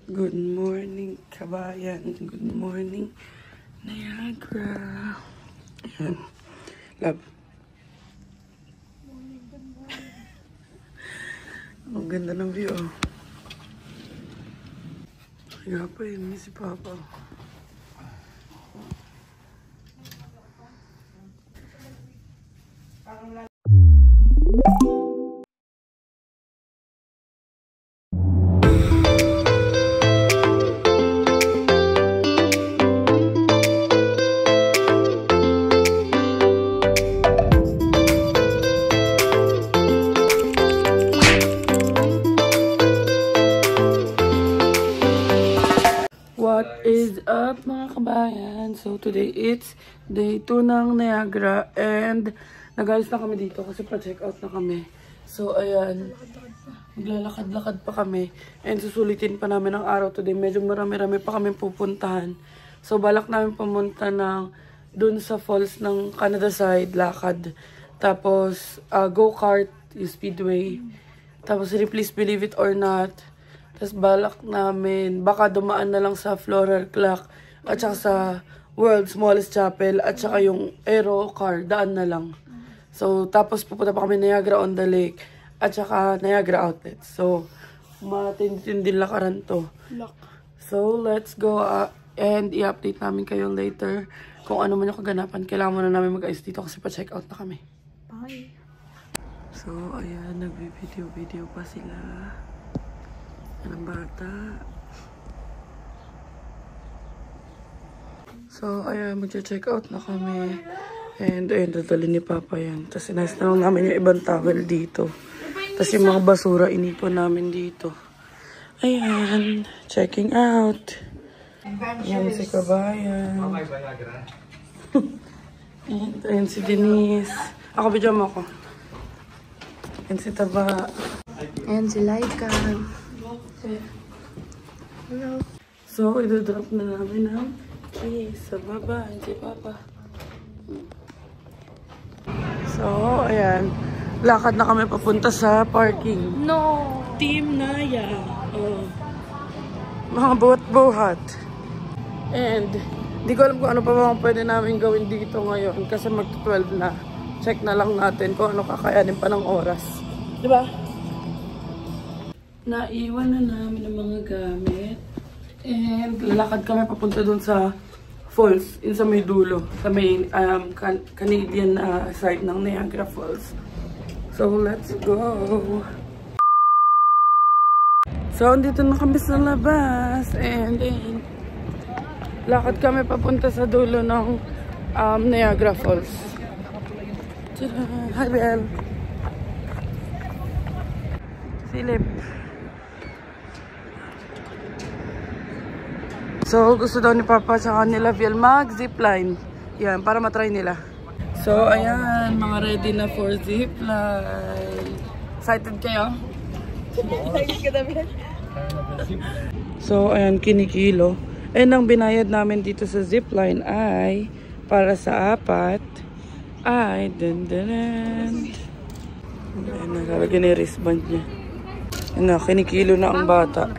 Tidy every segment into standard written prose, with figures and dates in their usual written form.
Good morning, kabayan. Good morning, Niagara. Ayan. Love. Good morning. Ang ganda ng view, oh. Kaya pa yun, si Papa. What is up, mga kabayan? So today it's day 2 ng Niagara and nag-alis na kami dito kasi pa-check out na kami. So ayan, maglalakad-lakad pa kami and susulitin pa namin ang araw today. Medyo marami-rami pa kami pupuntahan. So balak namin pumunta ng dun sa falls ng Canada side, lakad. Tapos go-kart, yung speedway. Tapos please believe it or not, tapos balak namin, baka dumaan na lang sa Floral Clock at saka sa World's Smallest Chapel at saka yung Aero Car, daan na lang. So, tapos pupunta pa kami Niagara on the Lake at saka Niagara Outlet. So, matindi lakaran to. So, let's go and i-update namin kayo later kung ano man yung kaganapan. Kailangan muna namin mag-ayos dito kasi pa-check out na kami. Bye! So, ayan, nagbi-video pa sila. Ng bata. So, ayan, mag-check out na kami. And, ayun, dadali ni Papa yan. Tapos, inayos na lang namin yung ibang towel dito. Tapos, yung mga basura, inipon namin dito. Ayan, checking out. Ayan si Kabayan. Ayan si Denise. Ako, bidyan mo ako. Ayan si Taba. Ayan si Laika. Hello. So, idodrop na namin ang keys sa baba. Si Papa. So, ayan. Lakad na kami papunta sa parking. No! Team Naya. Oh. Mga buhat-buhat. And, di ko alam kung ano pa mga pwede namin gawin dito ngayon. Kasi mag-12 na. Check na lang natin kung ano kakayanin pa ng oras. Diba? Naiwan na namin ang mga gamit. And lalakad kami papunta dun sa falls. Sa may dulo. Sa may Canadian side ng Niagara Falls. So, let's go. So, andito na kami sa labas. And then, lakad kami papunta sa dulo ng Niagara Falls. Hi, Belle. Philip. So, gusto daw ni Papa sa kanila Viel mag-zipline. Yan, para matry nila. So, ayan, mga ready na for zipline. Excited kayo? So, ayan, kinikilo. And ang binayad namin dito sa zipline ay para sa 4 ay dandanan. Ayan, nakalagay na yung wristband niya. Ayan na, kinikilo na ang bata.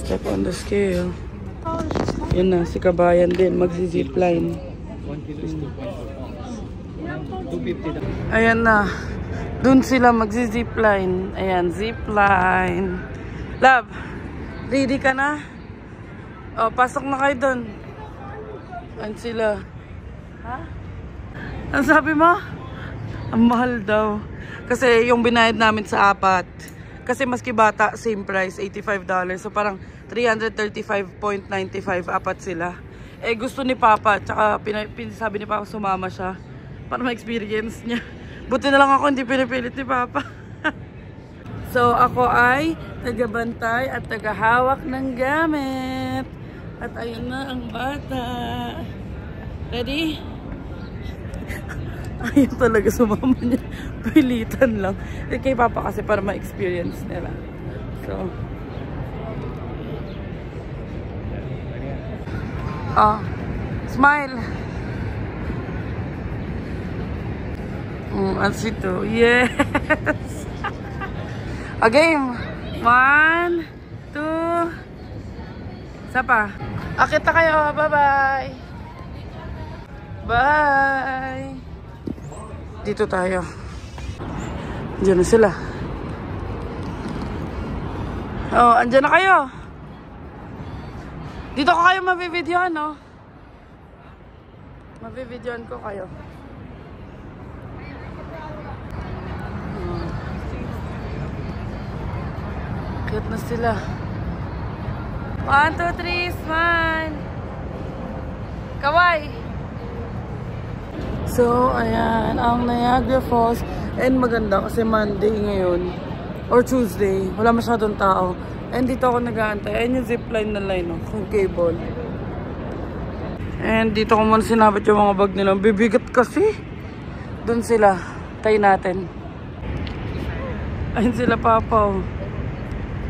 Step on the scale. Yan na, si Kabayan din, magzi-zipline. Ayan na, dun sila magzi-zipline. Ayan, zipline. Love, ready ka na? O, pasok na kayo dun. Ayan sila. Ha? Ano sabi mo? Ang mahal daw. Kasi yung binayad namin sa 4. Kasi maski bata, same price, $85. So parang 335.95 apat sila. Eh gusto ni Papa, tsaka sabi ni Papa sumama siya para ma-experience niya. Buti na lang ako hindi pinipilit ni Papa. So ako ay tagabantay at tagahawak ng gamit. At ayun na ang bata. Ready? Ayun talaga sumama niya. Pilitan lang. Eh, kay Papa kasi para ma-experience nila. So. Oh. Smile. At ito. Yes. A game. 1, 2. Isa pa. Akit na kayo. Bye-bye. Bye. Dito tayo. Diyan na sila. Oh, andyan na kayo. Dito ko kayo mabibidyohan, no? Mabibidyohan ko kayo. Cute na sila. 1, 2, 3, smile. Kawai. So, ayan, ang Niagara Falls. And maganda kasi Monday ngayon. Or Tuesday. Wala masyadong tao. And dito ako nag-aantay. Ayan yung zipline na line, no? Yung cable. And dito ko muna sinabit yung mga bag nila. Bibigat kasi. Doon sila. Tayo natin. Ayun sila, Papa.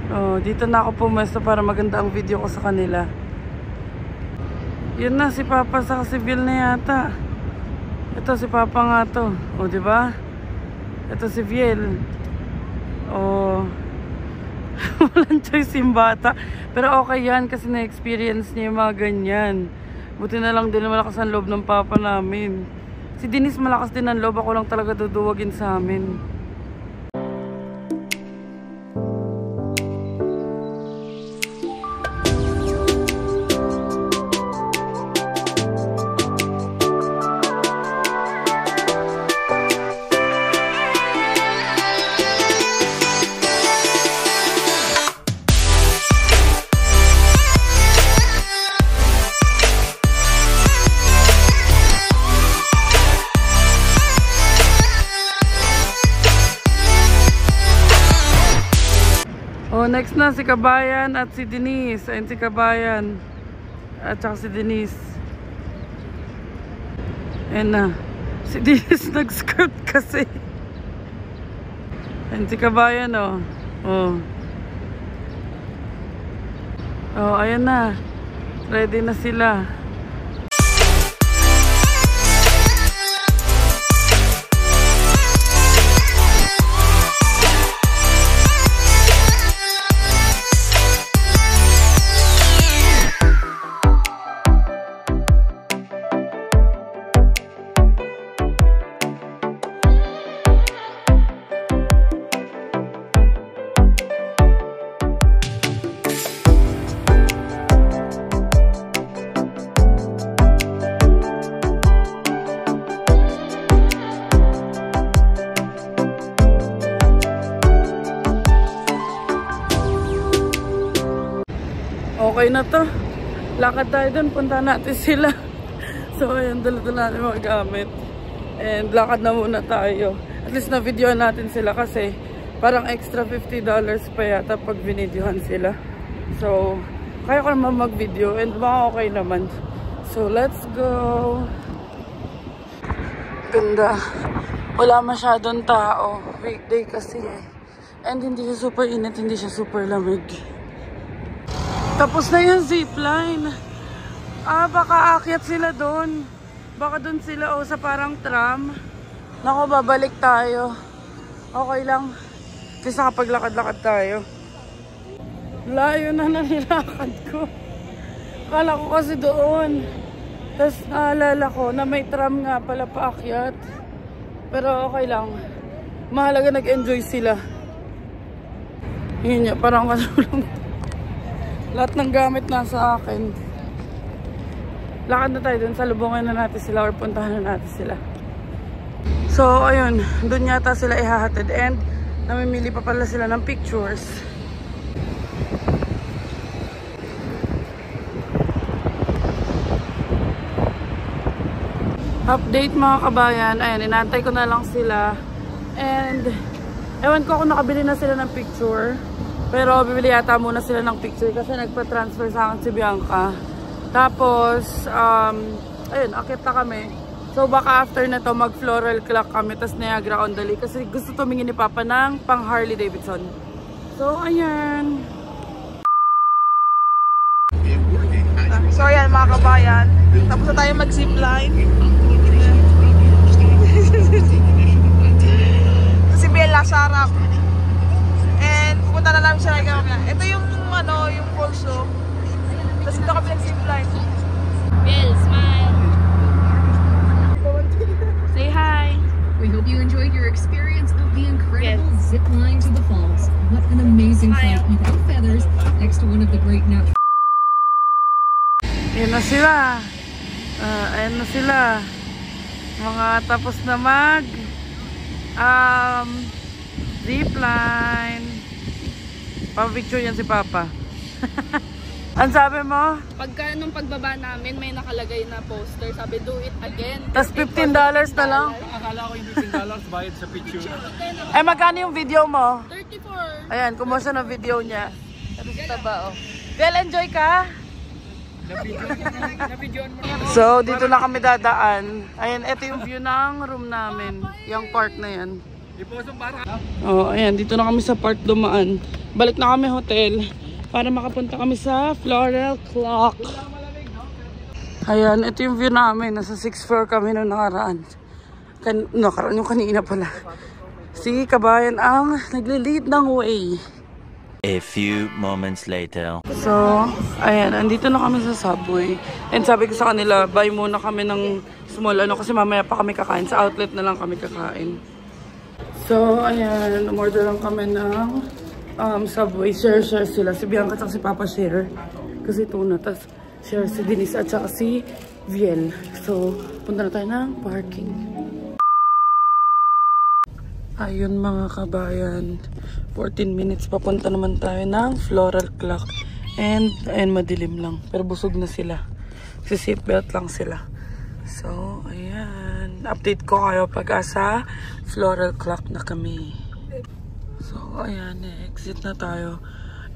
Oh, dito na ako pumesto para maganda ang video ko sa kanila. Yun na, si Papa sa si Bill na yata. Ito si Papa nga to. O, diba? Ito si Biel. O, walang choice yung bata. Pero okay yan kasi na-experience niya yung mga ganyan. Buti na lang din malakas ang loob ng Papa namin. Si Denise malakas din ang loob. Ako lang talaga duduwagin sa amin. Oh, next na si Kabayan at si Denise. Ayun si Kabayan at saka si Denise. Ayun na. Si Denise nag-skirt kasi. Ayun si Kabayan, oh. Oh. Oh, ayun na. Ready na sila. Okay na to. Lakad tayo dun. Punta natin sila. So, ayun. Dala-dala natin mga gamit. And lakad na muna tayo. At least na-videohan natin sila kasi parang extra $50 pa yata pag binidyohan sila. So, kaya ko naman mag-video. And mga okay naman. So, let's go. Ganda. Wala masyadong tao. Weekday kasi eh. And hindi siya super init. Hindi siya super lamig. Tapos na yung zipline. Ah, baka aakyat sila doon. Baka doon sila o sa parang tram. Naku, babalik tayo. Okay lang. Kasi nakapaglakad-lakad tayo. Layo na nilakad ko. Kala ko kasi doon. Tapos naalala ko na may tram nga pala paakyat. Pero okay lang. Mahalaga nag-enjoy sila. Yun niya, parang kasulong. Lahat ng gamit nasa akin. Lakad na tayo dun. Salubungan na natin sila or puntahan na natin sila. So, ayun. Dun yata sila ihahatid. And, namimili pa pala sila ng pictures. Update mga kabayan. Ayan, inantay ko na lang sila. And, ewan ko kung nakabili na sila ng picture. Pero bibili yata muna sila ng picture kasi nagpa-transfer sa akin si Bianca. Tapos, ayun, akit na kami. So baka after na to mag-floral clock kami, tas Niagara on the Lake. Kasi gusto tumingin ni Papa ng pang Harley Davidson. So, ayan. So ayan mga kabayan, tapos na tayo mag-zipline. Si Bella sarap. And namin siya kaya. Ito yung ano, yung falls oh. Tapos dito kami nag-zipline. Bill, smile. Say hi. We hope you enjoyed your experience of the incredible zip line to the falls. What an amazing flight without feathers next to one of the great natural. Ayan na sila. Ayan na sila. Mga tapos na mag zipline. Pa-picture yan si Papa. Ang sabi mo? Pagka nung pagbaba namin, may nakalagay na poster. Sabi, do it again. Tas $15 na lang. Akala ko yung $15 bayad sa picture. Ay, magkano yung video mo? 34. Ayan, kumuha siya ng video niya. Kamusta ba, oh? Well, enjoy ka? So, dito na kami dadaan. Ayan, ito yung view ng room namin. Yung park na yan. Oh, ayan, dito na kami sa park dumaan. Balik na kami hotel para makapunta kami sa Floral Clock. Ayan, ito yung view namin. Nasa 6th floor kami nung nakaraan. Nakaraan yung kanina pala. Si Kabayan ang nagle-lead ng way. A few moments later. So, ayan, andito na kami sa Subway. And sabi ko sa kanila, buy muna kami ng small ano kasi mamaya pa kami kakain. Sa outlet na lang kami kakain. So, ayan, umorder lang kami ng Subway. Share sila. Si Bianca at si Papa share. Kasi tuna. Tapos share si Denise at saka si Viel. So, punta na tayo ng parking. Ayun mga kabayan. 14 minutes papunta naman tayo ng Floral Clock. And madilim lang. Pero busog na sila. Si seatbelt lang sila. So, ayan. Update ko kayo pag sa Floral Clock na kami. So, ayan. Exit na tayo.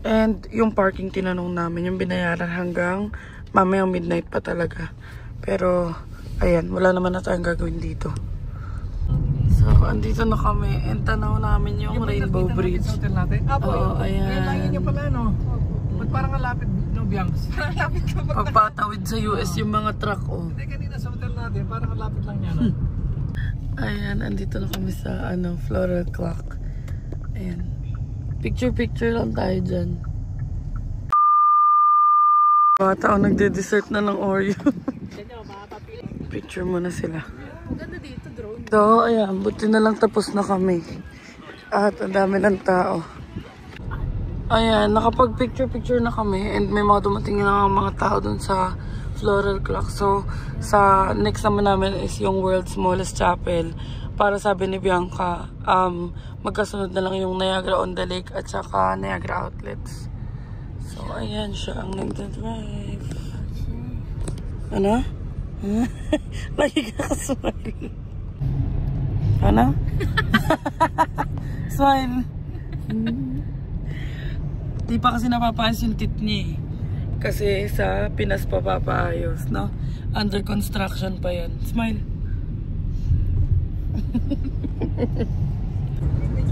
And yung parking tinanong namin, yung binayaran hanggang mamayang midnight pa talaga. Pero, ayan. Wala naman na tayong gagawin dito. So, andito na kami. And tanaw namin yung Rainbow Bridge. Oo, ayan. Ayan lang yun pala, no? Ba't parang alapit, no, Biancs? Lapit ka ba? Pagpatawid sa US yung mga truck, oh. Hindi, kanina sa hotel natin, parang alapit lang yan, no? Ayan, andito na kami sa, Floral Clock. Ayan. Picture lang tayo dyan. Bata, nagde-dessert na ng Oreo. Picture muna sila. Ganda dito, drone. So, ayan, buti na lang tapos na kami. At ang dami ng tao. Ayan, nakapag-picture na kami. And may mga dumating na mga tao dun sa Floral Clock. So, sa next naman namin is yung World's Smallest Chapel. Para sabi ni Bianca, magkasunod na lang yung Niagara on the Lake at saka Niagara Outlets. So, ayan siya ang nagdadrive. Ano? Lagi ka smile. Ano? Smile. Di pa kasi napapaayos yung tit niya eh. Kasi sa Pinas pa papaayos, no? Under construction pa yan. Smile.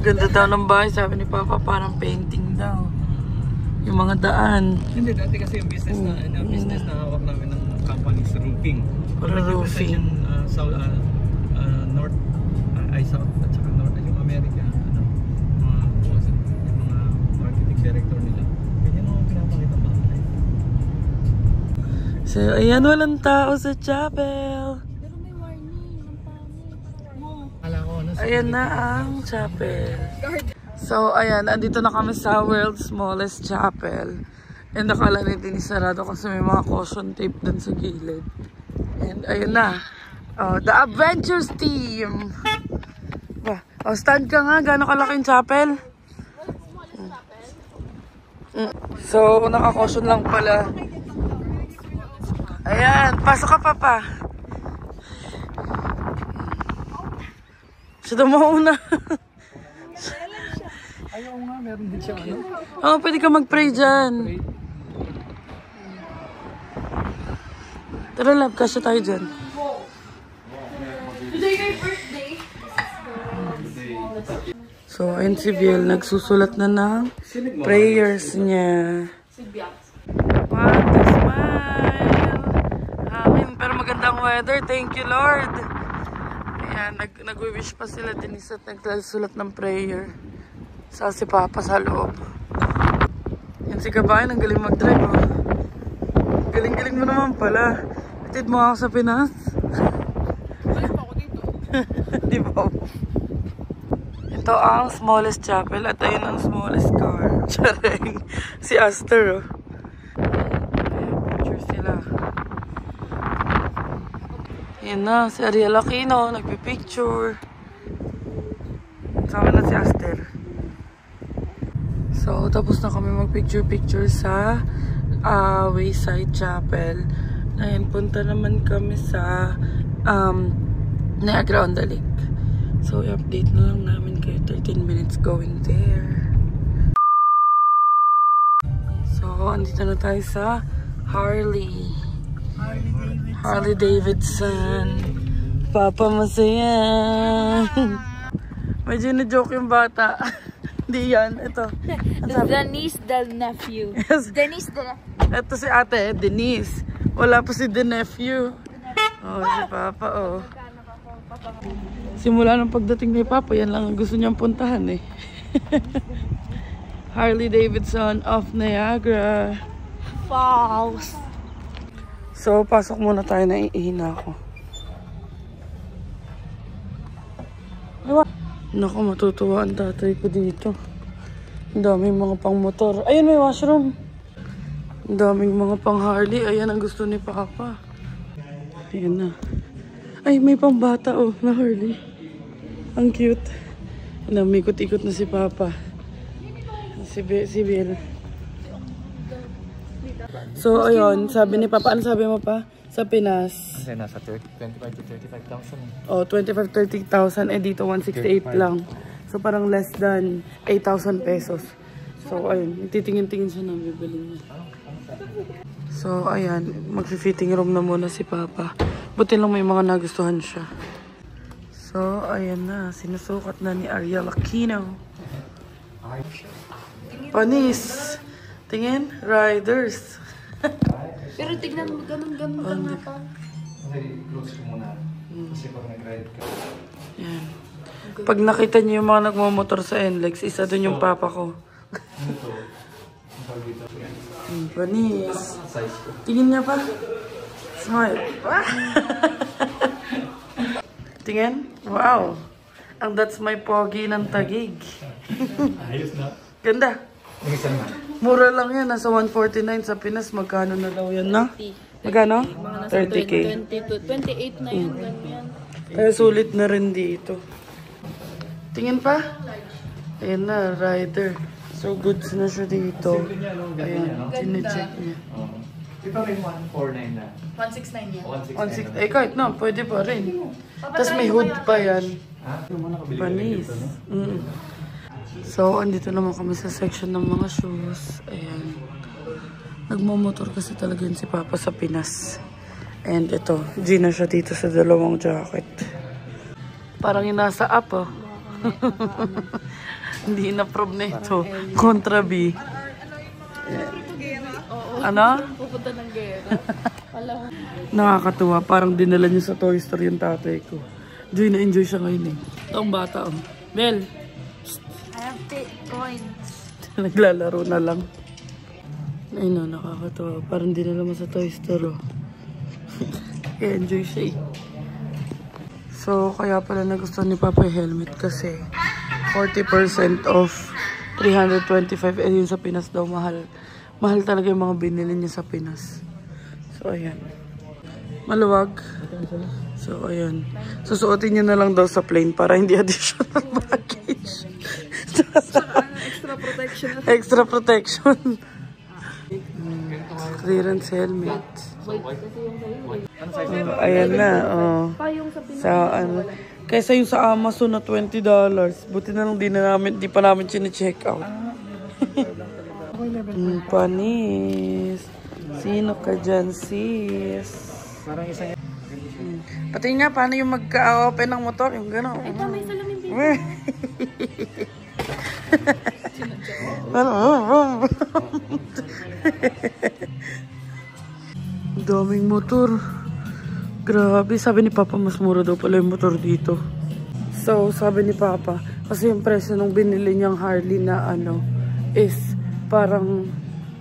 Ganda daw ng bahay, sabi ni Papa, parang painting daw. Yung mga daan. Hindi, dati kasi yung business na hawak namin ng company's roofing. Roofing. South, North, South at saka North, yung America, yung mga marketing director nila. Ganyan ang pinapakita ba? So, ayan, walang tao sa chapel. Pero may warning. Ang pangit. Kala ko, Ayan na ang chapel. So, ayan, andito na kami sa World's Smallest Chapel. And nakala natin isarado kasi may mga caution tape dun sa gilid. And ayun na. Oh, the Adventures team. Oh, stand ka nga. Gano'ng kalaking chapel? So, naka-caution lang pala. Ayan, pasok ka, Papa. Siya daw mauna. ayaw nga, meron din siya ano. Oo, pwede ka mag-pray dyan. Tara, love, kasya tayo dyan. So, ayun si Viel, nagsusulat na ng prayers niya. Want to smile. Amin, pero magandang weather. Thank you, Lord. Ayan, nag-wish pa sila, Denise, at nagsusulat ng prayer. Sa si Papa sa loob. Yan si Kabayan, ang galing mag-drive. Oh. Galing-galing mo naman pala. Atid mo ako sa Pinas. Balik pa ako dito. Di ba? Ito ang smallest chapel at ayun ang smallest car. Charing. Si Aster, oh. Picture sila. Yan na, si Ariel Aquino, nagpipicture. Sama na si Aster. So, tapos na kami mag-picture-picture sa Wayside Chapel. Ngayon, punta naman kami sa Niagara on the Lake. So, i-update na lang namin kayo. 13 minutes going there. So, andito na tayo sa Harley Davidson. Papa masaya. Medyo na-joke yung bata. Hindi yan. Ito. Denise the nephew. Yes. Denise the nephew. Ito si ate, Denise. Wala pa si the nephew. Oh, si Papa, oh. Simula ng pagdating ni Papa, yan lang ang gusto niyang puntahan eh. Harley Davidson of Niagara Falls. So, pasok muna tayo, naiihina ako. Naku, matutuwa ang tatay ko dito. Ang daming mga pang motor. Ayun, may washroom. Ang daming mga pang Harley. Ayan ang gusto ni Papa. Ayan na. Ay, may pang bata, oh, na Harley. Ang cute. Namikot-ikot na si Papa. Si Bill. So, ayun, sabi ni Papa, ano sabi mo pa? Sa Pinas. Kasi nasa 25 to 35,000. Oh, 25-30,000. Eh, dito 168 lang. So, parang less than 8,000 pesos. So, ayun, titingin-tingin siya na bibili niya. So, ayan, mag-fitting room na muna si Papa. Buti lang may mga nagustuhan siya. So, ayan na. Sinusukat na ni Ariel Aquino. Panis. Tingin, riders. Pero tignan mo, ganun-ganun lang nga pa. Kasi close ko muna. Kasi pag nag-ride ka. Yan. Pag nakita niyo yung mga nagmamotor sa NLEX, isa dun yung Papa ko. Ito. Panis. Tingin niya pa. Smile. Tingin? Wow. Ang that's my pogi ng Tagig. Ayos na. Ganda. Nag-isan na. Mura lang yan. Nasa 149 sa Pinas. Magkano na daw yan, na? Magkano? 30K. 28 na yan, ganyan. Kaya sulit na rin dito. Tingin pa? Ayan na, rider. So, goods na siya dito. Ayan, sine-check niya. Ito rin 149 na. 169 yan. 160. Eh, kahit na, pwede pa rin. Tapos may hood pa yan. Panis. So, andito naman kami sa section ng mga shoes. Ayan. Nagmamotor kasi talaga yun si Papa sa Pinas. And ito, Gina siya dito sa dalawang jacket. Parang yung nasa up, oh. Hindi na-prob na ito. Contra B. Ano? Pupunta ng gera. Nakakatuwa. Parang dinala niya sa Toy Story yung tatay ko. Enjoy na enjoy siya ngayon eh. Ito ang bata, oh. Bel! I have 8 points. Naglalaro na lang. Ay no, nakakatawa. Parang di na naman sa Toy Story. Kaya enjoy siya eh. So, kaya pala nagustuhan ni Papa yung helmet kasi 40% off 325. Eh, yun sa Pinas daw mahal. Mahal talaga yung mga binili niya sa Pinas. So, ayan. Maluwag. So, ayan. Susuotin niya na lang daw sa plane para hindi additional baggage. Extra protection. Extra protection. Clearance helmet. Ayan na. Oh. Sa ano. Kaysa yung sa Amazon na $20. Buti na lang di pa namin chine-check out. Panis. Sino ka dyan, sis? Parang isa yan. Pati nga, paano yung magka-open ng motor? Yung gano'n. Ito, may salamin dito. Daming motor. Grabe, sabi ni Papa mas mura daw pala yung motor dito. So, sabi ni Papa, kasi yung presyo nung binili niyang Harley na ano, is parang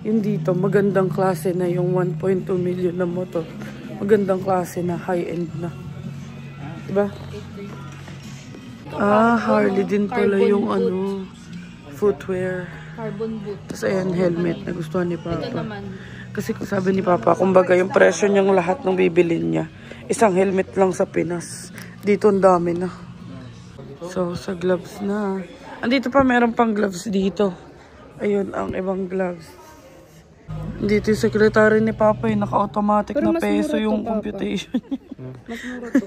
Yung dito, magandang klase na yung 1.2 million na motor. Magandang klase na, high-end na. Diba? Harley din pala yung ano, footwear. Carbon boot. Tapos ayan, helmet. Nagustuhan ni Ito Papa. naman. Kasi sabi ni Papa, kumbaga yung presyo niyang lahat ng bibilin niya. Isang helmet lang sa Pinas. Dito ang dami na. So, sa gloves na. Andito pa, meron pang gloves dito. Ayun, ang ibang gloves. Dito yung secretary ni Papa, yung naka-automatic na peso yung computation niya. Mas mura to.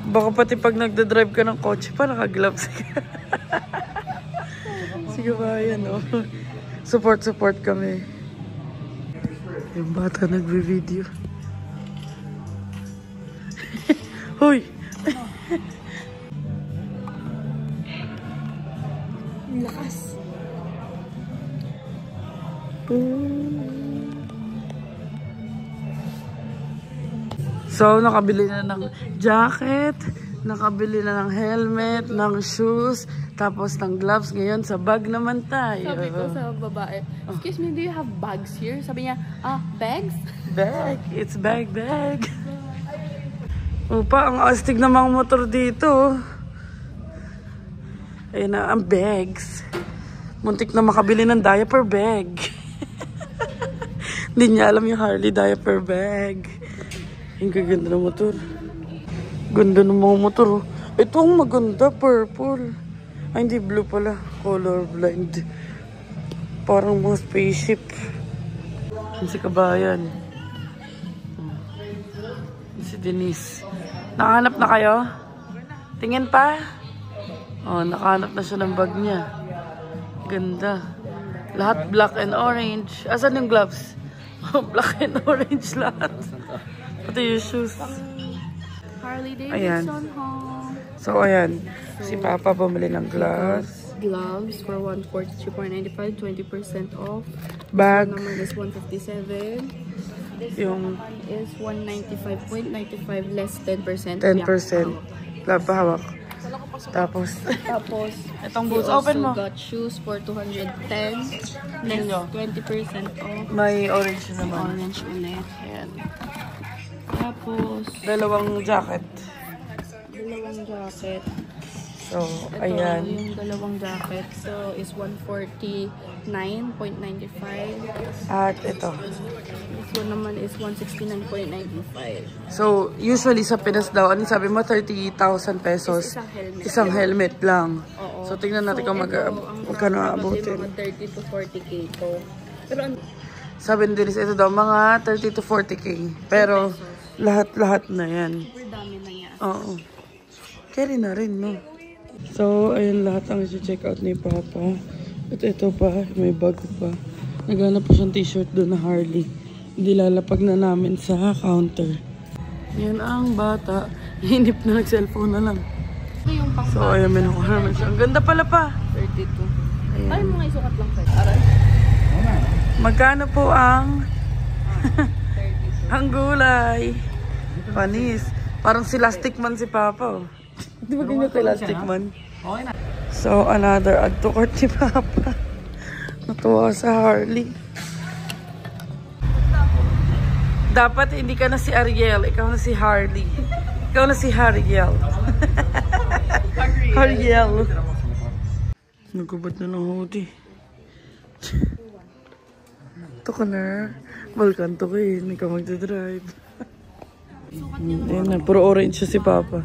Baka pati pag nagdadrive ka ng kotse pa, naka-gloves ka. Sige ba, yan o. Support kami. Yung bata nagbe-video. Hoy! Lakas. So, nakabili na ng jacket, nakabili na ng helmet, ng shoes, tapos ng gloves. Ngayon, sa bag naman tayo. Sabi ko sa babae, excuse me, do you have bags here? Sabi niya, bags? Bag. It's bag. Opa, ang astig na mga motor dito. Ayun na, ang bags. Muntik na makabili ng diaper bag. Hindi niya alam yung Harley diaper bag. Ang gaganda ng motor. Ganda ng mga motor. Oh. Ito ang maganda, purple. Ay, hindi blue pala. Colorblind. Parang mga spaceship. Yan si Kabayan. Yan si Denise. Nakahanap na kayo? Tingin pa? Oh, nakahanap na siya ng bag niya. Ganda. Lahat black and orange. Asan yung gloves? Black and orange lahat. Pati yung shoes. Harley Ayan. Davidson home. So, ayan. Si Papa bumili ng gloves. Gloves for 143.95, 20% off. Bag. This one naman is 157. This Yung one is 195.95, less 10%. 10%. Hawak. Tapos, itong boots. Open mo. got shoes for 210. Less 20% off. May orange naman. Orange ulit. Ayan. Tapos, Dalawang jacket. dalawang jacket. So, Ito, ayan. yung dalawang jacket. So, is 149.95. At ito. This one naman is 169.95. So, usually sa Pinas daw, ano sabi mo, 30,000 pesos. Isang helmet. Isang helmet lang. Oo. So, tingnan natin kung ito, magkano ang aabutin. mga 30 to 40k to. Pero Sabi ni Denise, ito daw, mga 30 to 40k. Pero, lahat-lahat na yan. super dami na yan. Oo. Carry na rin, no? So, ayun lahat ang i-check out ni Papa. At ito pa, may bag pa. Naghanap pa siyang t-shirt doon na Harley. Hindi lalapag na namin sa counter. Yan ang bata. Hinip na, nag-cellphone na lang. Ito yung pang So, ayun, may nakuha naman siya. Ang ganda pala pa. 32. Ayan. Ay, mga isukat lang pwede. Aray. Magkano po ang ang gulay? Panis. Parang si Lastic Man si Papa. Oh. Di ba ganyan kay Lastic Man? So, another add to cart ni Papa. Natuwa sa Harley. Dapat hindi ka na si Ariel. Ikaw na si Harley. Ikaw na si Hariel. Hariel. Nagubad na ng hoodie. Ito ka na. Balkan to kayo. Hindi ka magdadrive. Ayan na. Puro orange siya si Papa.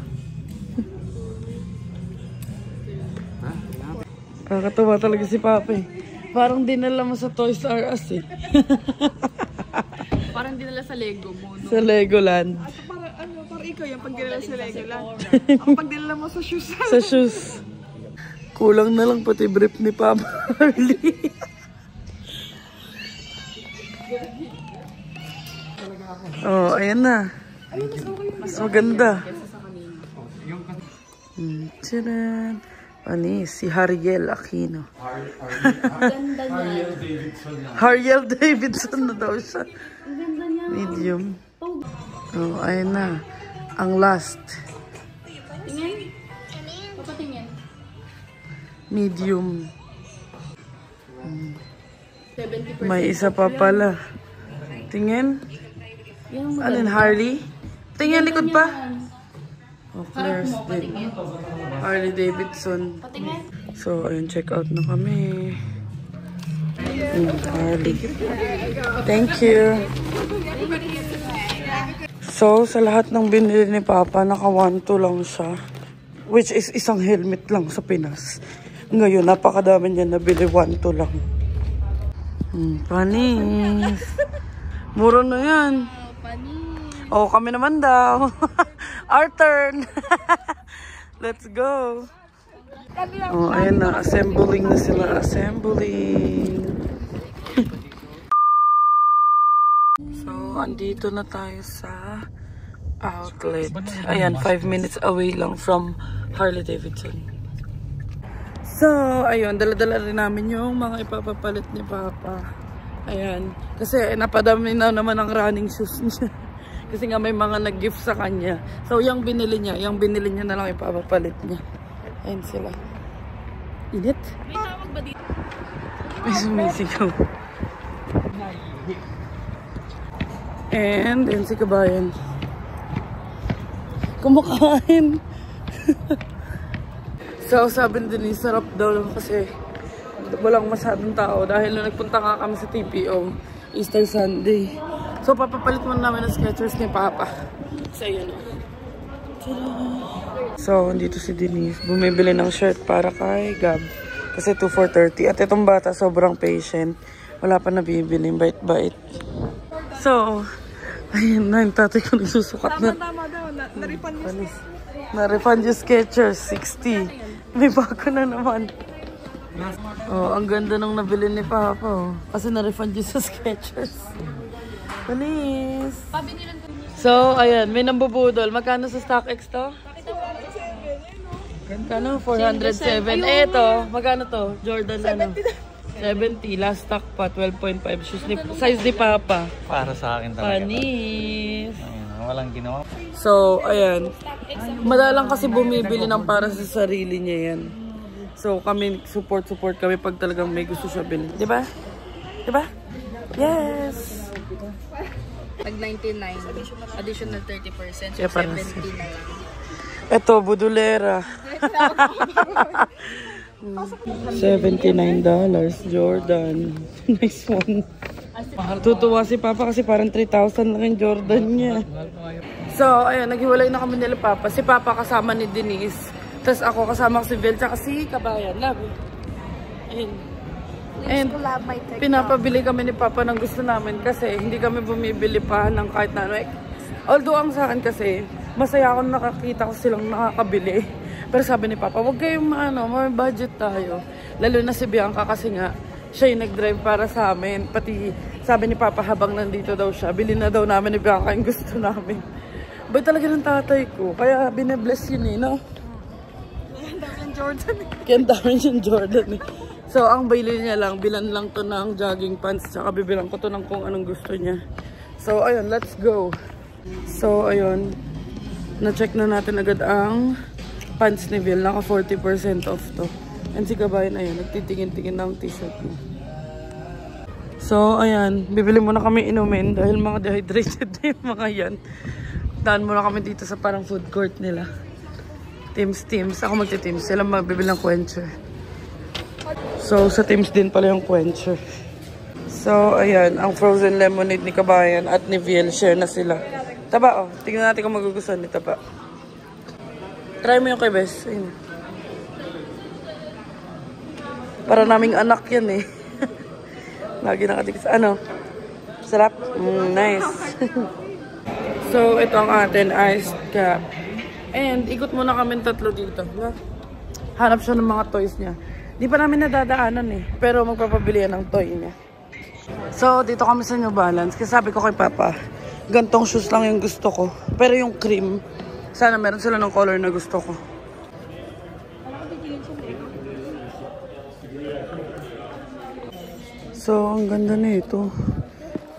Kakatawa talaga si Papa eh. Parang dinala mo sa Toys R Us eh. Parang dinala sa Lego mo, no? Sa Legoland. Parang ikaw yung pag dinala sa Legoland. Ang pag dinala mo sa shoes. Sa shoes. Kulang na lang pati brief ni Papa Harley. Oh, ayan na. Mas maganda. Tcharan. Panis, si Hariel Aquino. Ganda niya. Hariel Davidson na daw siya. Ganda niya. Medium. Oh, ayan na. Ang last. Tingin. Papatingin. Medium. 70%. May isa pa pala. Tingin. Alin, Harley? Tingin, likod pa. Oh, Claire's din. Harley Davidson. So, ayun, check out na kami. Harley. Thank you. So, sa lahat ng binili ni Papa, naka 1-2 lang siya. Which is isang helmet lang sa Pinas. Ngayon, napakadami niya nabili. 1-2 lang. Panis. Mura na yan. Oh, kami naman daw. Our turn. Let's go. Oh, ayan na. Assembling na sila. Assembling. So, andito na tayo sa outlet. Ayan, 5 minutes away lang from Harley Davidson. So, ayun. Dala-dala rin namin yung mga ipapapalit ni Papa. Ayan. Kasi napadami na naman ang running shoes niya. Kasi nga may mga nag-gift sa kanya. So, yung binili niya na lang ipapapalit niya. Ayan sila. Init? May tawag ba dito? May sumisigaw. And, ayan si Kabayan. Kumakain. So, sabi din, sarap daw kasi walang masyadong tao. Dahil nung nagpunta nga kami sa TPO, Easter Sunday. So, papapalit muna namin ang Skechers ni Papa. So, yun. So, dito si Denise. Bumibili ng shirt para kay Gab. Kasi 2 for 30. At itong bata, sobrang patient. Wala pa nabibili. Bait-bait. So, ayun na. Yung tatay ko nagsusukat na. Tama daw. Na-refund mo. Na-refund yung Skechers. 60. May bago na naman. Oh, ang ganda nung nabili ni Papa. Oh. Kasi na-refund yung sa Skechers. Panis. So, ayan, may nambubudol. Magkano sa StockX to? Magkano? 407. Eh, ito, magkano to? Jordan ano? 70. Last stock pa, 12.5. Size ni Papa. Para sa akin talaga. Panis. Ayun, walang ginawa. So, ayan. Madalang kasi bumibili ng para sa sarili niya yan. So, kami, support kami pag talagang may gusto siya bilhin. Diba? Diba? Yes! Tag 99, additional 30%, so Yeah, 70 na lang. Ito, budulera. $79 Jordan. Nice one. Tutuwa si Papa kasi parang 3,000 lang yung Jordan niya. So, ayun, naghiwalay na kami nila Papa. Si Papa kasama ni Denise. Tapos ako kasama ko si Vel, tsaka si Kabayan. Love. Ayun. And pinapabili kami ni Papa ng gusto namin kasi hindi kami bumibili pa ng kahit na ano. Although ang sa akin kasi, masaya ako nakakita ko silang nakakabili. Pero sabi ni Papa, huwag kayong may budget tayo. Lalo na si Bianca kasi nga, siya yung nag-drive para sa amin. Pati sabi ni Papa habang nandito daw siya, bilhin na daw namin ni Bianca yung gusto namin. Ba talaga ng tatay ko? Kaya bine-bless yun eh, no? Ang dami yung Jordan. Kaya ang dami yung Jordan eh. So, ang bili niya lang, bilan lang to ng jogging pants, tsaka bibilang ko to ng kung anong gusto niya. So, ayun, let's go. So, ayun, na-check na natin agad ang pants ni Bill. Naka 40% off to. And si Kabayan, ayun, nagtitingin-tingin ng t-shirt niya. So, ayan, bibili muna kami inumin dahil mga dehydrated na yung mga yan. Daan muna kami dito sa parang food court nila. Teams. Ako magti-teams. Sila mabibili ng quencher. So, sa Teams din pala yung quencher. So, ayan. Ang frozen lemonade ni Kabayan at ni Viel, share na sila. Taba, oh. Tingnan natin kung magugustuhan ni Taba. Try mo yung kay Bes. Ayun. Para naming anak yan eh. Lagi nakatikis. Ano? Sarap? Nice. So, ito ang atin. Iced cap. And, ikot muna kami tatlo dito. Hanap siya ng mga toys niya. Di pa namin nadadaanan eh. Pero magpapabili yan ng toy niya. So, dito kami sa New Balance. Kasi sabi ko kay Papa, gantong shoes lang yung gusto ko. Pero yung cream, sana meron sila ng color na gusto ko. So, ang ganda na ito.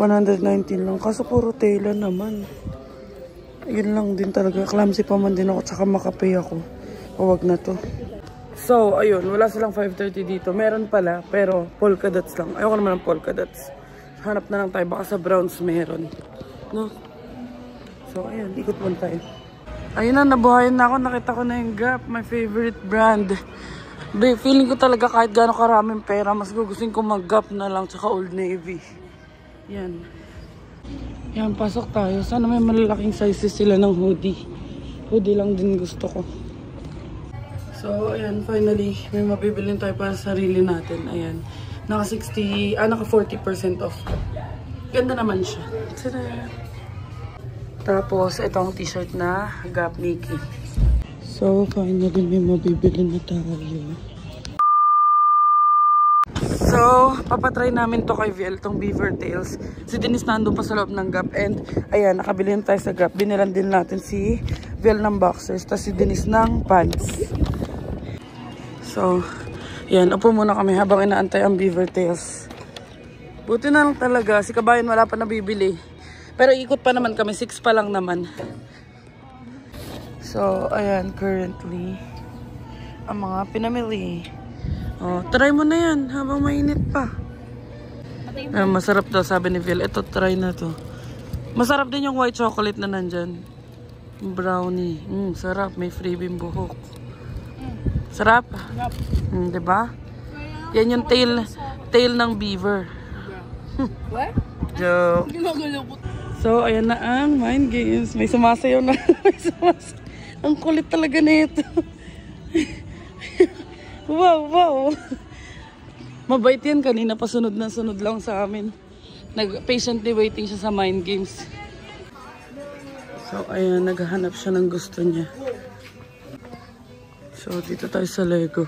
119 lang. Kaso puro tela naman. Yun lang din talaga. Clumsy pa man din ako. Tsaka makapay ako. Huwag na to. So, ayun, wala silang 5:30 dito. Meron pala, pero polka dots lang. Ayoko naman ng polka dots. Hanap na lang tayo, baka sa Browns meron. No? So, ayun, ikot muna tayo. Ayun na, nabuhayan na ako. Nakita ko na yung Gap, my favorite brand. Feeling ko talaga kahit gano'ng karaming pera, mas gugustuhin ko mag-Gap na lang, tsaka Old Navy. Yan. Yan, pasok tayo. Sana may malalaking sizes sila ng hoodie. Hoodie lang din gusto ko. So, ayan, finally, may mabibilin tayo para sa sarili natin. Ayan. Naka 40% off. Ganda naman siya. Tada! Tapos, itong t-shirt na Gap Mickey. So, finally, may mabibili na tayo. So, papatry namin to kay VL, tong Beaver Tails. Si Denise nandun pa sa loob ng Gap. And, ayan, nakabili tayo sa Gap. Binilan din natin si VL ng boxers. Tapos si Denise ng pants. So, yan. Upo muna kami habang inaantay ang Beaver Tails. Buti na lang talaga. Si Kabayan wala pa nabibili. Pero ikot pa naman kami. 6 pa lang naman. So, ayan. Currently, ang mga pinamili. Oh, try mo na yan habang mainit pa. Masarap daw, sabi ni Phil. Ito, try na to. Masarap din yung white chocolate na nandyan. Brownie. Sarap. May freebie buhok. Sarap? Diba? Yan yung tail ng beaver. What? Joke. So, ayan na ang mind games. May sumasayaw na. May sumasayaw. Ang kulit talaga na ito. Wow, wow. Mabait yan. Kanina pa sunod na sunod lang sa amin. Patiently waiting siya sa mind games. So, ayan. Naghahanap siya ng gusto niya. So, dito tayo sa Lego.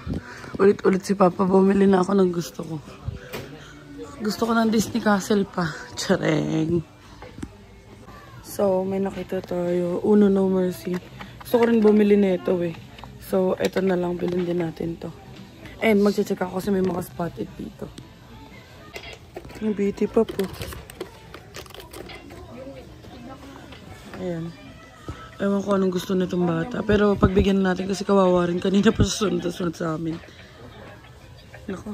Ulit-ulit si Papa, bumili na ako ng gusto ko. Gusto ko ng Disney Castle pa. Tsareng. So, may nakita tayo. Uno No Mercy. Gusto ko rin bumili nito eh. So, eto na lang. Bilhin din natin to. And, magche-check ako kasi may mga spotted dito. Yung beauty pa po. Ayan. Ewan ko anong gusto nitong bata. Pero pagbigyan natin kasi kawawa rin. Kanina pa sunod sa amin. Nako.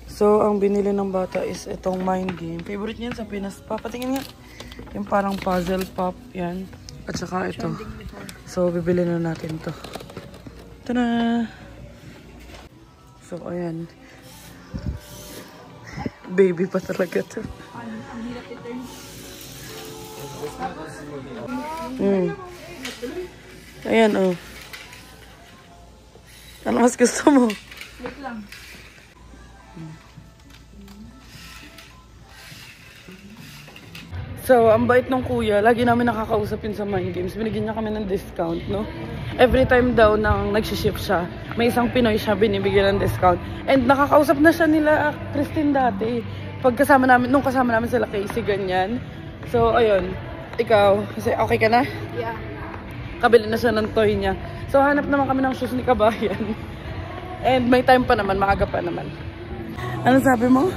So, ang binili ng bata is itong mind game. Favorite niyan sa Pinas. Papatingin nga. Yung parang puzzle pop. Yan. At saka ito. So, bibili na natin to. Tada! So, ayan. Baby pa talaga to. Ayan, oh. Ano mas gusto mo? Wait lang. So, ang bait ng kuya, lagi namin nakakausap yun sa mind games. Binigyan niya kami ng discount, no? Every time daw nang nagsiship siya, may isang Pinoy siya binibigyan ng discount. And nakakausap na siya nila, Christine dati. Pagkasama namin, nung kasama namin sila Casey, ganyan. So, ayun. Ikaw, kasi okay ka na? Yeah. Kabili na siya ng toy niya. So, hanap naman kami ng shoes ni Kabayan. And may time pa naman, maaga pa naman. Ano sabi mo?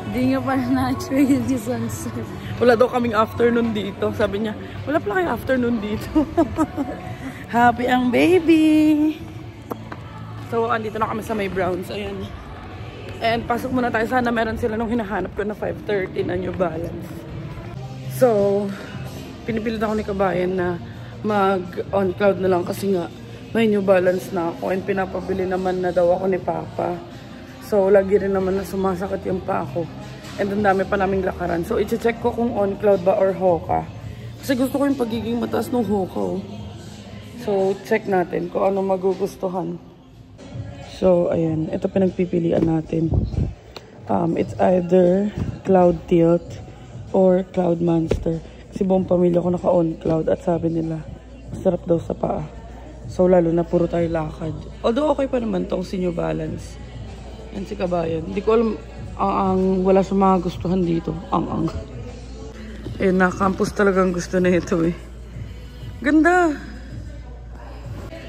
Hindi nga pa na-trade yung sunset. Wala daw kaming afternoon dito. Sabi niya, wala pala kayo afternoon dito. Happy ang baby! So, andito na kami sa may Browns. Ayan. And pasok muna tayo. Sana meron sila nung hinahanap ko na 5:30 na New Balance. So, pinipilit ako ni Kabayan na mag-on cloud na lang kasi nga may New Balance na ako and pinapabili naman na daw ako ni Papa. So, lagi rin naman na sumasakit yung pa ako. And ang dami pa naming lakaran. So, i-check ko kung on cloud ba or Hoka. Kasi gusto ko yung pagiging mataas ng Hoka. Oh. So, check natin kung ano magugustuhan. So, ayan. Ito pinagpipilian natin. It's either Cloud Tilt or Cloud Monster. Kasi buong pamilya ko naka-on cloud at sabi nila, masarap daw sa paa. So, lalo na puro tayo lakad. Although, okay pa naman tong New Balance. Yan si Kabayan. Hindi ko alam, wala sa mga gustuhan dito. Eh, na campus talagang gusto na ito eh. Ganda!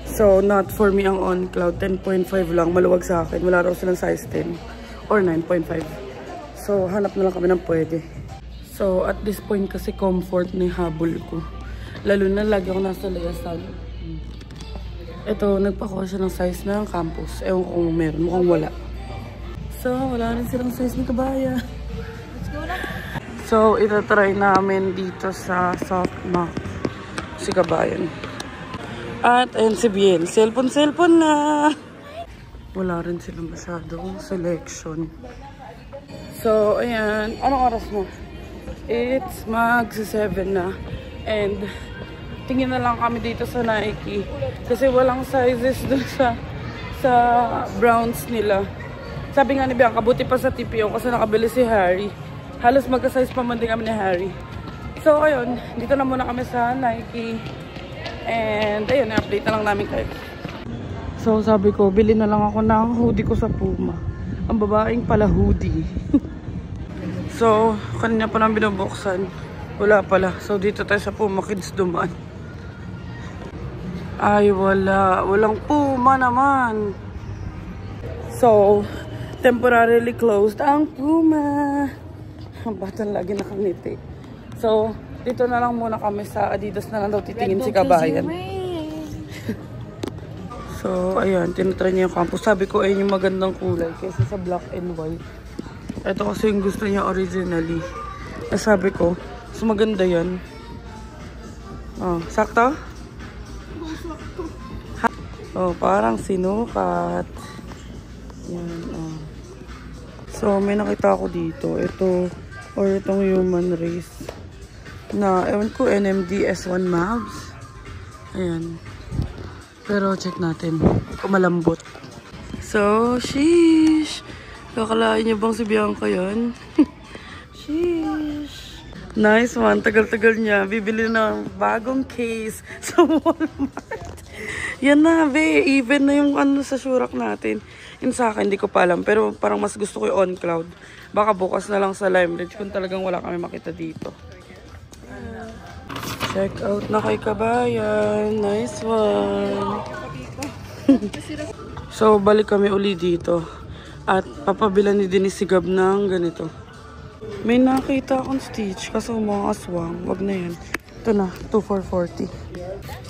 So, not for me ang on cloud. 10.5 lang. Maluwag sa akin. Wala raw silang size 10 or 9.5. So, hanap na lang kami ng pwede. So, at this point kasi comfort na yung habol ko. Lalo na lagi ako nasa layasan. Ito, nagpakuha siya ng size ng campus. Ewan ko kung meron. Mukhang wala. So, wala rin silang size ni Kabaya. Let's go na. So, itatry namin dito sa Softmac si Kabayan. At, ayun si Biel. Cellphone na! Wala rin silang masyadong selection. So, ayan. Anong oras na? It's mag-7 na. And, tingin na lang kami dito sa Nike. Kasi walang sizes dun sa Browns nila. Sabi nga ni Bianca, buti pa sa TPO kasi nakabili si Harry. Halos magka-size pa man din kami ni Harry. So, ayun. Dito na muna kami sa Nike. And, ayun. Na-update na lang namin kayo. So, sabi ko, bili na lang ako ng hoodie ko sa Puma. Ang babaeng pala hoodie. So, kanina pa lang binubuksan. Wala pala. So, dito tayo sa Puma Kids dumaan. Ay, wala. Walang Puma naman. So, temporarily closed ang Puma. Ang batang lagi nakangiti. So, dito na lang muna kami sa Adidas na lang daw titingin si Kabayan. So, ayan. Tinatry niya yung campus. Sabi ko, ayun yung magandang kulay kaysa sa black and white. Ito kasi yung gusto niya originally. Sabi ko, so maganda yan. Oh, sakto? Oh, parang sinukat. Yan, oh. So, may nakita ako dito. Ito, or itong human race. Na, ewan ko, NMD S1 Mavs. Ayan. Pero, check natin. Kung malambot. So, sheesh. Kakalain niyo bang si Bianca yan? Sheesh. Nice one. Tagal-tagal niya. Bibili ng bagong case sa Walmart. Yan na, be. Even na yung ano sa Shurak natin. Yun sa akin, hindi ko pa alam. Pero parang mas gusto ko yung OnCloud. Baka bukas na lang sa Lime Ridge kung talagang wala kami makita dito. Check out na kay Kabayan. Nice one. So, balik kami uli dito. At papabilan ni Denise si Gab ng ganito. May nakita akong Stitch kasi mga aswang. Wag na yan. Ito na, 2,440.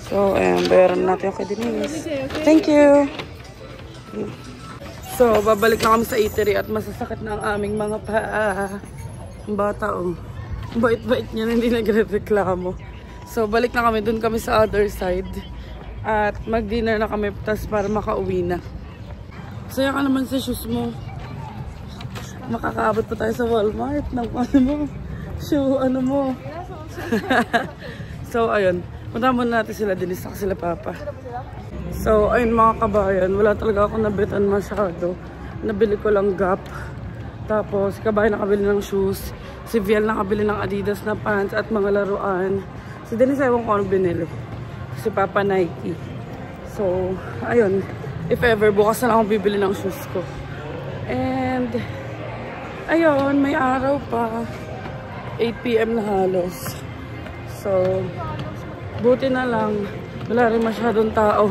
So, ayan, bayaran natin kay Denise. Thank you! So, babalik na kami sa eatery at masasakit na ang aming mga paa. Ang bata, oh. Bait-bait niya, hindi nagre-reklamo. So, balik na kami. Doon kami sa other side. At mag-dinner na kami tas para makauwi na. Saya ka naman sa shoes mo. Makakaabot pa tayo sa Walmart ng ano mo. Shoe, ano mo. So, ayun. Punta muna natin sila Denise at sila Papa. So, ayun mga kabayan. Wala talaga ako nabitan masyado. Nabili ko lang Gap. Tapos, Kabayan nakabili ng shoes. Si Viel nakabili ng Adidas na pants at mga laruan. Si Denise, ewan ko anong binili. Si Papa Nike. So, ayun. If ever, bukas na lang akong bibili ng shoes ko. And, ayun, may araw pa. 8 PM na halos. So, buti na lang. Wala rin masyadong tao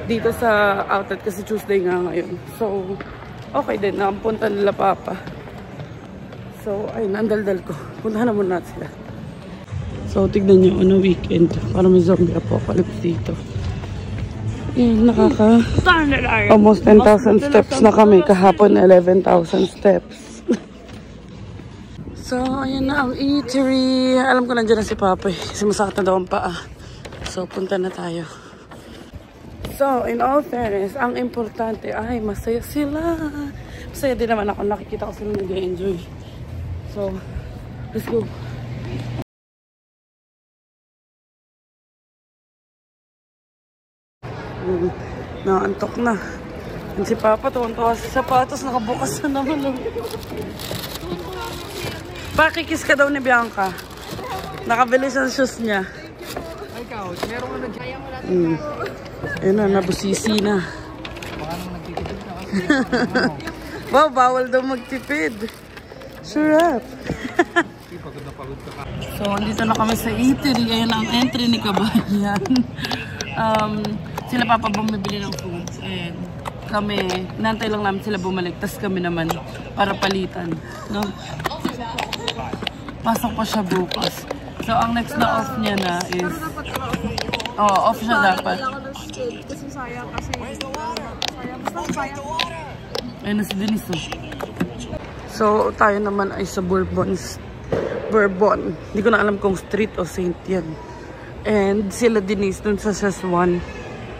dito sa outlet kasi Tuesday nga ngayon. So, okay din. Nakapunta nila Papa. So, ayun, ang daldal ko. Puntahan na muna natin sila. So, tignan nyo, ano weekend. Para may zombie apocalypse dito. Yan, almost 10,000 steps na kami. Kahapon, 11,000 steps. So, ayan na ang eatery. Alam ko nandiyan na si Papa eh. Kasi masakit na daw ang paa. So, punta na tayo. So, in all fairness, ang importante ay masaya sila. Masaya din naman ako. Nakikita ko sila nag-enjoy. So, let's go. Naantok na. Yan si Papa, tuwan-tuwa sa sapatos. Nakabukas na naman. Pakikis ka daw ni Bianca. Nakabili siya sa shoes niya. Ikaw, meron ka nag-kaya mo natin. Ayun na, nabusisi na. Baka nang nagtitipid na kasi. Wow, bawal daw magtipid. Sure up. Pagod na pagod ka. So, dito na kami sa eatery. Ayun ang entry ni Kabayan. Sila Papa bumibili ng food. And kami, nantay lang namin sila bumalik. Tapos kami naman para palitan. No? Pasok pa siya bukas. So, ang next na off niya na is... Oh, off siya dapat. Kasi sayang kasi. Sayang. Basta sayang. Ayun na si Denise. So, tayo naman ay sa Bourbon. Hindi ko na alam kung street o Saint yan. And sila Denise dun sa Szechuan.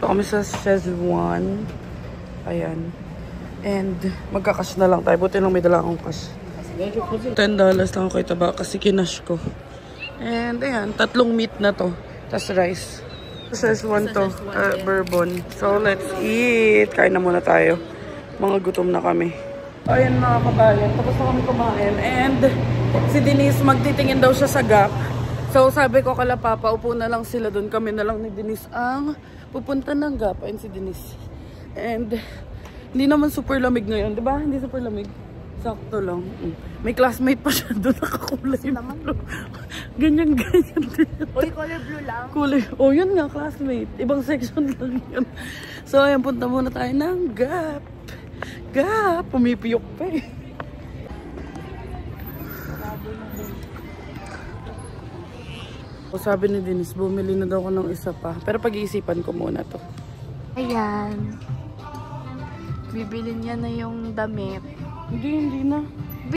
So, kami sa Szechuan. Ayan. And magkakash na lang tayo. Buti lang may dala akong cash. $10 lang ako kay taba kasi kinash ko. And ayan, 3 meat na to. Tas rice. Szechuan to. Bourbon. So, let's eat. Kain na muna tayo. Mga gutom na kami. Ayan mga kabayan. Tapos na kami kumain. And si Denise magtitingin daw siya sa Gap. So, sabi ko kala Papa, upo na lang sila doon. Kami na lang ni Denise ang pupunta ng Gap. Ayun si Denise. And hindi naman super lamig ngayon, di ba? Hindi super lamig. Sakto lang. May classmate pa siya doon, nakakulay blue. Ganyan din. Uy, color blue lang. Kulay. Oh, yun nga, classmate. Ibang section lang yun. So, ayan, punta muna tayo ng Gap. Gap! Pumipiyok pa eh. O, sabi ni Denise, bumili na daw ako ng isa pa. Pero pag-iisipan ko muna to. Ayan. Bibili niya na yung damit. Hindi na.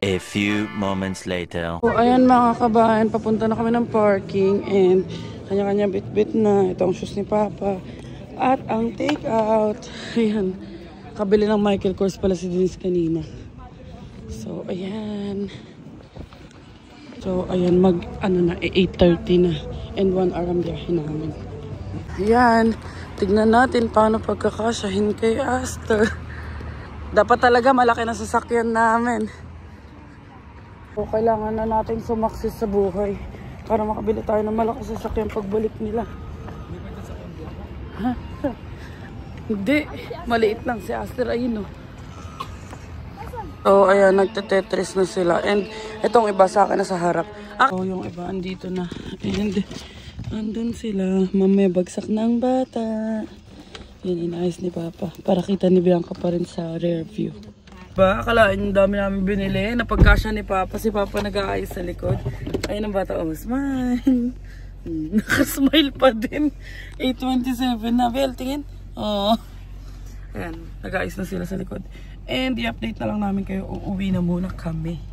A few moments later. So, ayan mga kabayan, papunta na kami ng parking and kanya-kanya bit-bit na. Ito ang shoes ni Papa. At ang take-out. Ayan. Kabili ng Michael Kors pala si Denise kanina. So, ayan. So, ayan. 8:30 na. And 1 hour ang biyahe namin. Ayan. Tignan natin paano pagkakasyahin kay Aster. Dapat talaga malaki na sasakyan namin. So, kailangan na natin sumaksis sa buhay para makabili tayo ng malaking sasakyan pagbalik nila. Hindi. Maliit lang si Aster. Ayun o. So, ayan. Nagte-tetris na sila. And itong iba sa akin na sa harap. So, yung iba andito na. And andun sila. Mamaya bagsak ng bata. Yan, inayos ni Papa. Para kita ni Bianca pa rin sa rear view. Ba, akalaan yung dami namin binili. Napagkasya ni Papa. Si Papa nag-aayos sa likod. Ayun ang bata. Oh, smile. Nakasmile pa din. 8:27 na. Bel, tingin. Oh. Ayan, nag-aayos na sila sa likod. And i-update na lang namin kayo. Uuwi na muna kami.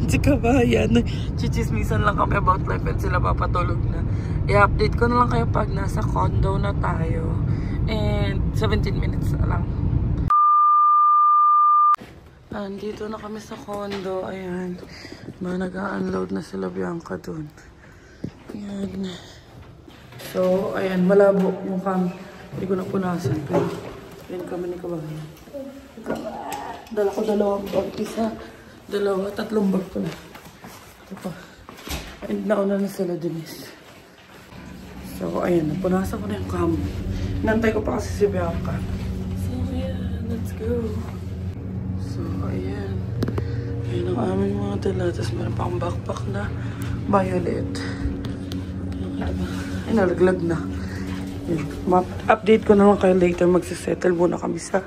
Si kabayan, chichismisan lang kami about life and sila papatulog na. I-update ko na lang kayo pag nasa condo na tayo. And 17 minutes na lang. Andito na kami sa condo. Ayan. Nag-unload na sila Bianca dun. Ayan. So, ayan. Malabo yung cam. Hindi ko na punasan. Pero, ayan kami ni kabayan. Dala ko 2 bag. Isa. 2, 3 bag ko na. Ito pa. And nauna na sila Denise. So, ayan. Punasan ko na yung cam. Nantay ko pa kasi si Bianca. So, ayan. Let's go. So, ayan. Ayan ang aming mga dala. Tapos meron pa akong backpack na violet. Ay, nalaglag na. Ayan. Update ko na lang kayo later. Magsisettle muna kami sa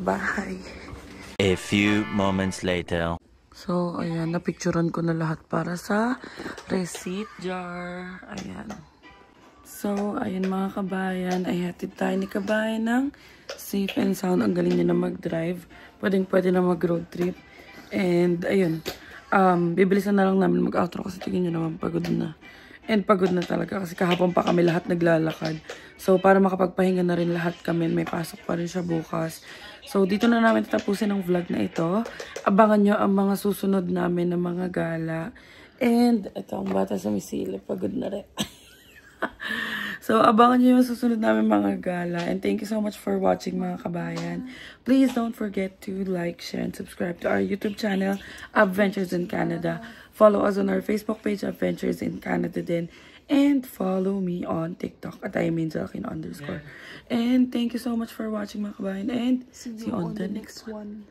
bahay. A few moments later. So, ayan, napicturean ko na lahat para sa receipt jar. Ayan. So, ayan mga kabayan, ay hatid tayo ni kabayan ng safe and sound. Ang galing niya na mag-drive. Pwede na mag-road trip. And, ayun, bibilisan na lang namin mag-outro kasi tingin nyo naman pagod na. And pagod na talaga kasi kahapon pa kami lahat naglalakad. So, para makapagpahinga na rin lahat kami, may pasok pa rin siya bukas. So, dito na namin tatapusin ang vlog na ito. Abangan nyo ang mga susunod namin na mga gala. And, ito ang bata sa misilip. Pagod na rin. So, abangan nyo yung susunod namin mga gala. And thank you so much for watching mga kabayan. Please don't forget to like, share, and subscribe to our YouTube channel, Adventures in Canada. Follow us on our Facebook page, Adventures in Canada din. And follow me on TikTok at @@. And thank you so much for watching mga kabayan. And see you on the next one.